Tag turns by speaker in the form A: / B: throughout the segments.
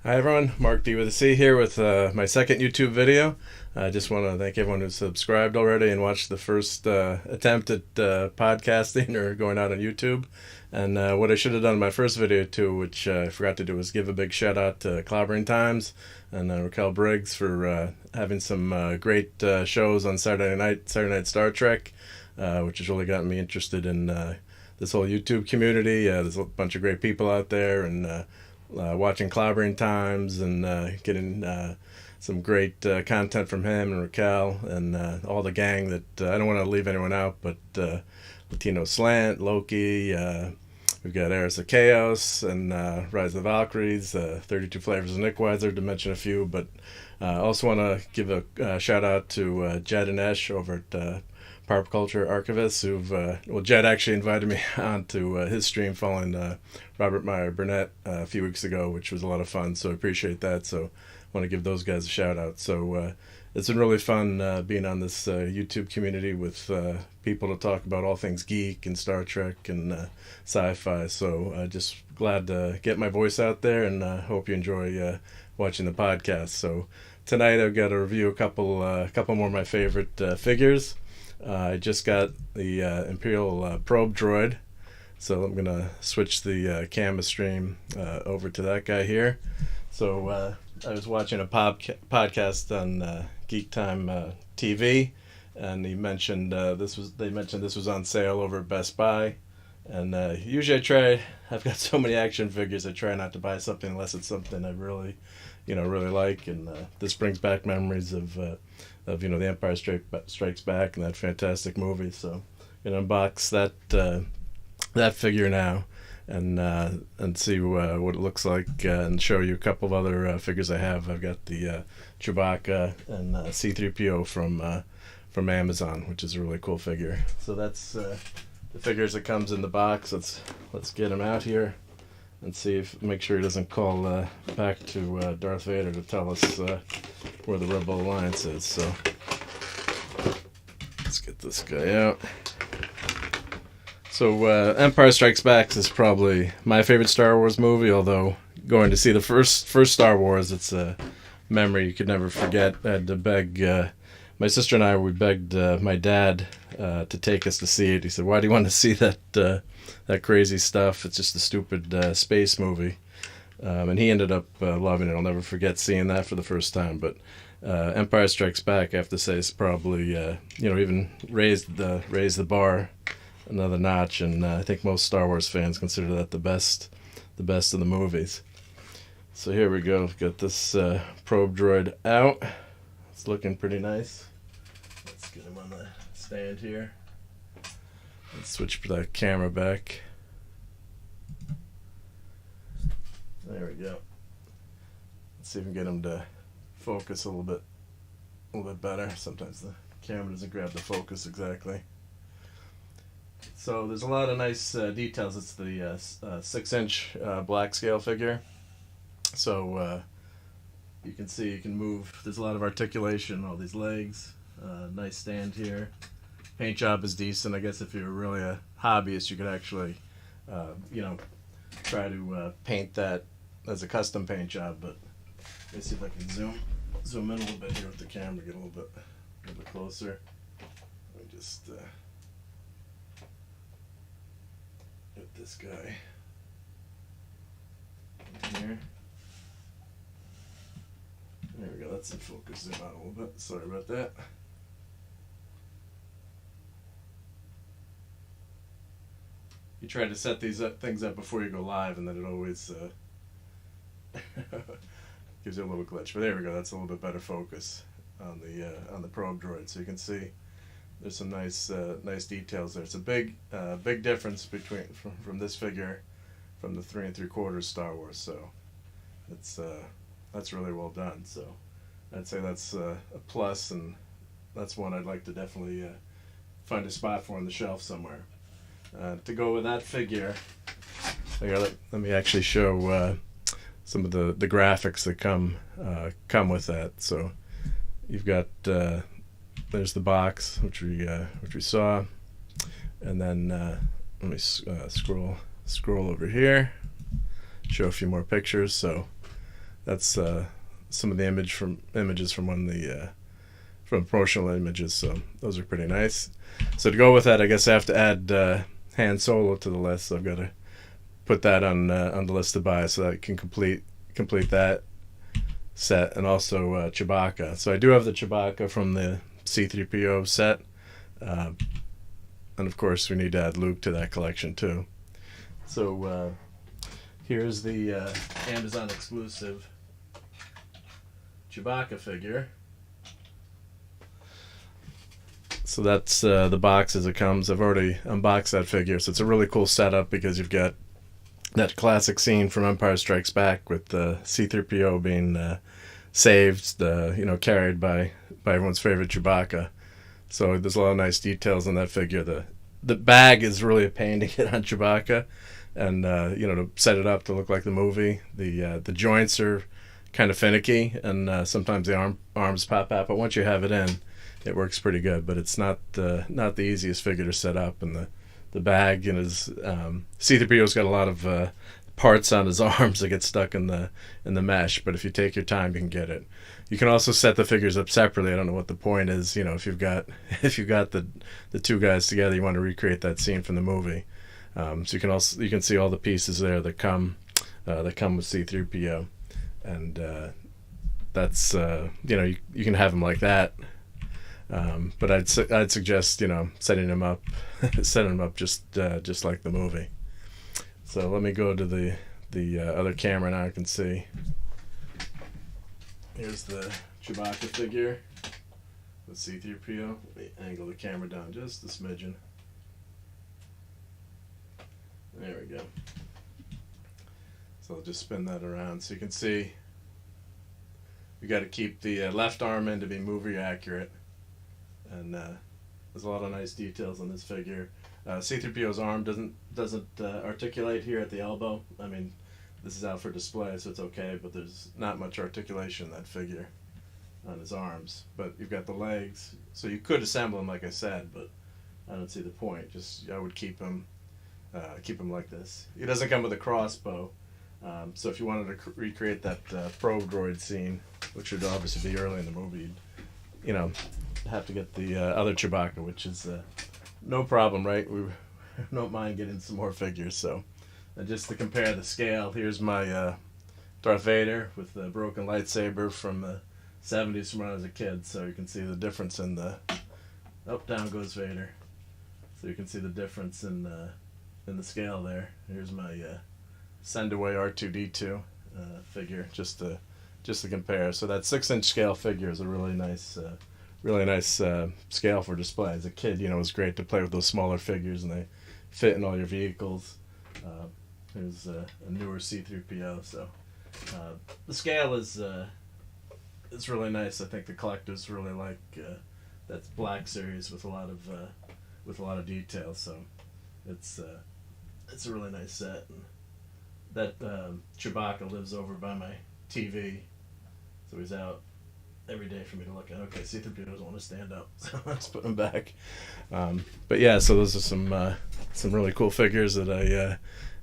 A: Hi everyone, Mark D with a C here with my second YouTube video. I just want to thank everyone who's subscribed already and watched the first attempt at podcasting or going out on YouTube. And what I should have done in my first video too, which I forgot to do, was give a big shout out to Clobberin Times and Racquel Briggs for having some great shows on Saturday Night Star Trek, which has really gotten me interested in this whole YouTube community. There's a bunch of great people out there, and watching Clobberin Times and getting some great content from him and Racquel and all the gang that I don't want to leave anyone out, but Latino Slant, Loki, we've got Eris of Chaos and Rise of the Valkyries, 32 Flavors of Nick Weiser, to mention a few, but I also want to give a shout out to Jed and Esh over at Pop Culture Archivists, who've Jed actually invited me on to his stream following Robert Meyer Burnett a few weeks ago, which was a lot of fun, so I appreciate that. So I want to give those guys a shout out. So it's been really fun being on this YouTube community with people to talk about all things geek and Star Trek and sci-fi. So just glad to get my voice out there, and hope you enjoy watching the podcast. So tonight I've got to review a couple more of my favorite figures. I just got the Imperial probe droid, so I'm gonna switch the camera stream over to that guy here. So I was watching a podcast on Geek Time TV, and they mentioned this was on sale over at Best Buy. And usually I've got so many action figures, I try not to buy something unless it's something I really like. And this brings back memories of the Empire Strikes Back and that fantastic movie. So I'm gonna unbox that figure now and see what it looks like, and show you a couple of other figures I have. I've got the Chewbacca and C-3PO from Amazon, which is a really cool figure. So that's the figures that comes in the box. Let's get him out here and make sure he doesn't call back to Darth Vader to tell us where the Rebel Alliance is. So let's get this guy out. So Empire Strikes Back is probably my favorite Star Wars movie, although going to see the first Star Wars, it's a memory you could never forget. I had to beg my sister and we begged my dad to take us to see it. He said, "Why do you want to see that crazy stuff? It's just a stupid space movie." And he ended up loving it. I'll never forget seeing that for the first time. But Empire Strikes Back, I have to say, is probably even raised the bar another notch, and I think most Star Wars fans consider that the best of the movies. So here we go. We've got this probe droid out. It's looking pretty nice. Let's get him on the stand here. Let's switch the camera back. There we go. Let's see if we can get him to focus a little bit better. Sometimes the camera doesn't grab the focus exactly. So there's a lot of nice details. It's the 6-inch black scale figure. So you can see you can move. There's a lot of articulation, all these legs. Nice stand here. Paint job is decent. I guess if you're really a hobbyist, you could actually, try to paint that as a custom paint job. But let me see if I can zoom in a little bit here with the camera, get a little bit closer. Let me just get this guy in here. There we go. That's in focus. Zoom out a little bit. Sorry about that. You try to set these things up before you go live, and then it always gives you a little glitch. But there we go. That's a little bit better focus on the probe droid. So you can see there's some nice details there. It's a big difference from this figure from the 3 3/4 Star Wars. So that's really well done. So I'd say that's a plus, and that's one I'd like to definitely find a spot for on the shelf somewhere. To go with that figure, let me actually show some of the graphics that come with that. So you've got there's the box, which we saw, and then let me scroll over here, show a few more pictures. So That's some of the images from one of the from promotional images. So those are pretty nice. So to go with that, I guess I have to add Han Solo to the list. So I've got to put that on the list to buy so that I can complete that set, and also Chewbacca. So I do have the Chewbacca from the C-3PO set, and of course we need to add Luke to that collection too. So here's the Amazon exclusive Chewbacca figure. So that's the box as it comes. I've already unboxed that figure, so it's a really cool setup because you've got that classic scene from Empire Strikes Back with the C-3PO being saved, carried by everyone's favorite Chewbacca. So there's a lot of nice details on that figure. The bag is really a pain to get on Chewbacca, and to set it up to look like the movie. The joints are kind of finicky, and sometimes the arms pop out. But once you have it in, it works pretty good. But it's not the easiest figure to set up, and the bag and his C-3PO's got a lot of parts on his arms that get stuck in the mesh. But if you take your time, you can get it. You can also set the figures up separately. I don't know what the point is. If you've got the two guys together, you want to recreate that scene from the movie. So you can see all the pieces there that come with C-3PO, and that's you can have them like that. But I'd suggest setting them up just like the movie. So let me go to the other camera now. I can see. Here's the Chewbacca figure with C-3PO. Let me angle the camera down just a smidgen. There we go. So I'll just spin that around so you can see. You got to keep the left arm in to be movie accurate. And there's a lot of nice details on this figure. C-3PO's arm doesn't articulate here at the elbow. I mean, this is out for display, so it's okay, but there's not much articulation in that figure on his arms. But you've got the legs, so you could assemble him like I said, but I don't see the point. I would keep him like this. He doesn't come with a crossbow, so if you wanted to recreate that probe droid scene, which would obviously be early in the movie, have to get the other Chewbacca, which is no problem, right? We don't mind getting some more figures. So just to compare the scale, here's my Darth Vader with the broken lightsaber from the 70s from when I was a kid. So you can see the difference in down goes Vader. So you can see the difference in the scale there. Here's my send away R2-D2 figure, just to compare. So that 6-inch scale figure is a really nice scale for display. As a kid, it was great to play with those smaller figures, and they fit in all your vehicles. Here's a newer C-3PO. So the scale is really nice. I think the collectors really like that Black Series with a lot of detail. So it's a really nice set. And that Chewbacca lives over by my TV, so he's out every day for me to look at. Okay, C-3PO doesn't want to stand up, so let's put him back. But yeah, so those are some really cool figures that I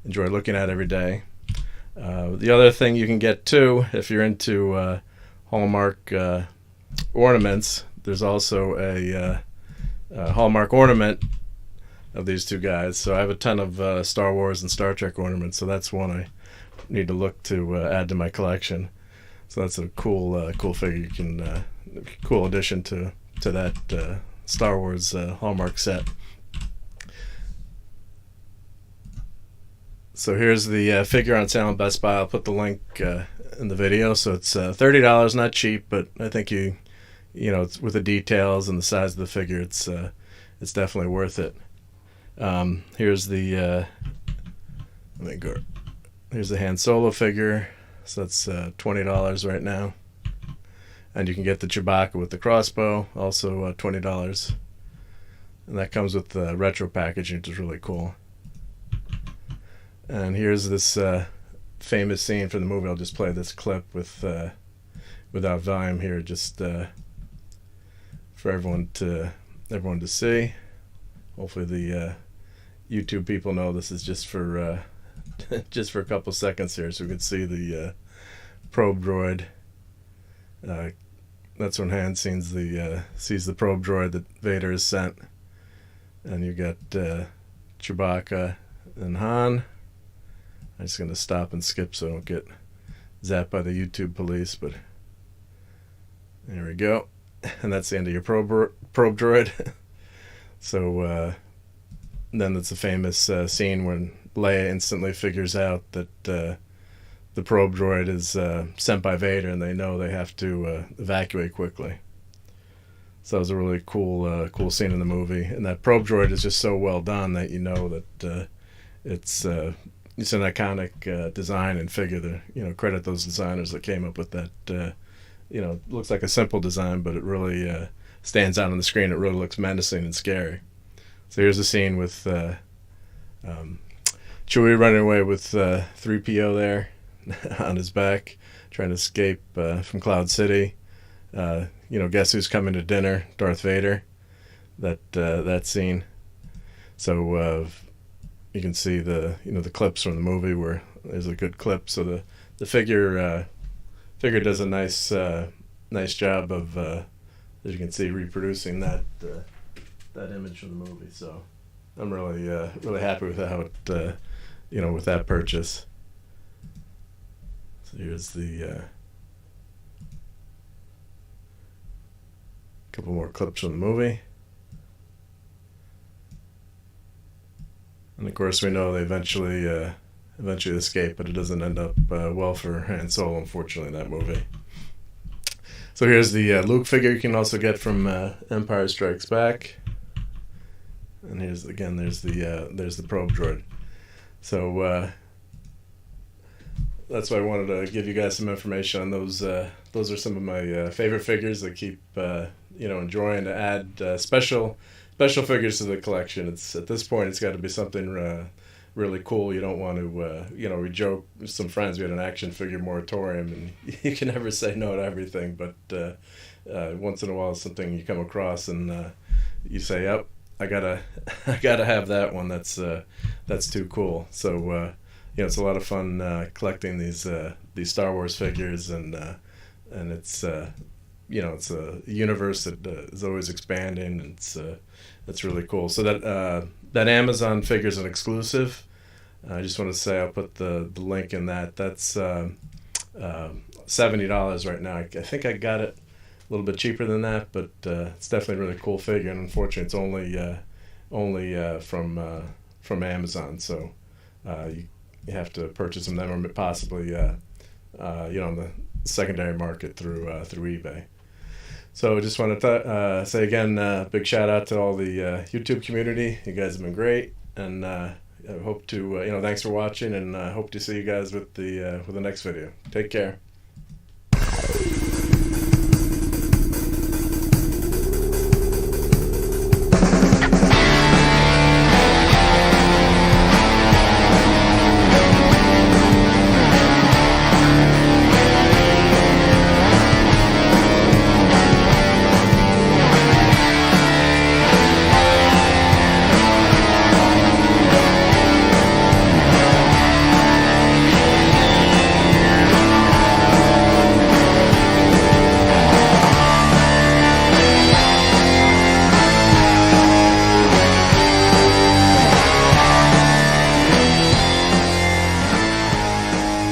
A: enjoy looking at every day. The other thing you can get too, if you're into Hallmark ornaments, there's also a Hallmark ornament of these two guys. So I have a ton of Star Wars and Star Trek ornaments, so that's one I need to look to add to my collection. So that's a cool figure. You can cool addition to that Star Wars Hallmark set. So here's the figure on sale in Best Buy. I'll put the link in the video. So it's $30, not cheap, but I think it's with the details and the size of the figure, it's definitely worth it. Here's the here's the Han Solo figure. So that's $20 right now, and you can get the Chewbacca with the crossbow, also $20, and that comes with the retro packaging, which is really cool. And here's this famous scene from the movie. I'll just play this clip without volume here, just for everyone to see. Hopefully the YouTube people know this is just for a couple seconds here, so we can see the probe droid. That's when Han sees the probe droid that Vader has sent. And you got Chewbacca and Han. I'm just going to stop and skip so I don't get zapped by the YouTube police, but there we go. And that's the end of your probe droid. So then it's a famous scene when Leia instantly figures out that the probe droid is sent by Vader, and they know they have to evacuate quickly. So that was a really cool scene in the movie, and that probe droid is just so well done that you know that it's an iconic design and figure. That credit those designers that came up with that. Looks like a simple design, but it really stands out on the screen. It really looks menacing and scary. So here's a scene with Chewie running away with 3PO there on his back, trying to escape from Cloud City. Guess who's coming to dinner? Darth Vader. That scene. So you can see the clips from the movie where there's a good clip. So the figure does a nice job of, as you can see, reproducing that image from the movie. So I'm really happy with how it with that purchase. So here's the couple more clips from the movie. And of course we know they eventually escape, but it doesn't end up well for Han Solo, unfortunately, in that movie. So here's the Luke figure you can also get from Empire Strikes Back. And there's the probe droid. So that's why I wanted to give you guys some information on those. Those are some of my favorite figures that keep enjoying to add special figures to the collection. It's at this point it's got to be something really cool. You don't want to we joke with some friends, we had an action figure moratorium, and you can never say no to everything, but once in a while something you come across and you say, yep, I gotta have that one. That's too cool. So it's a lot of fun collecting these Star Wars figures, and it's it's a universe that is always expanding, and it's really cool. So that Amazon figure is an exclusive. I just want to say I'll put the link in that. That's $70 right now. I think I got it a little bit cheaper than that, but it's definitely a really cool figure. And unfortunately, it's only from Amazon. So you have to purchase them then, or possibly on the secondary market through eBay. So I just want to say again, big shout out to all the YouTube community. You guys have been great, and I hope to thanks for watching, and hope to see you guys with the next video. Take care.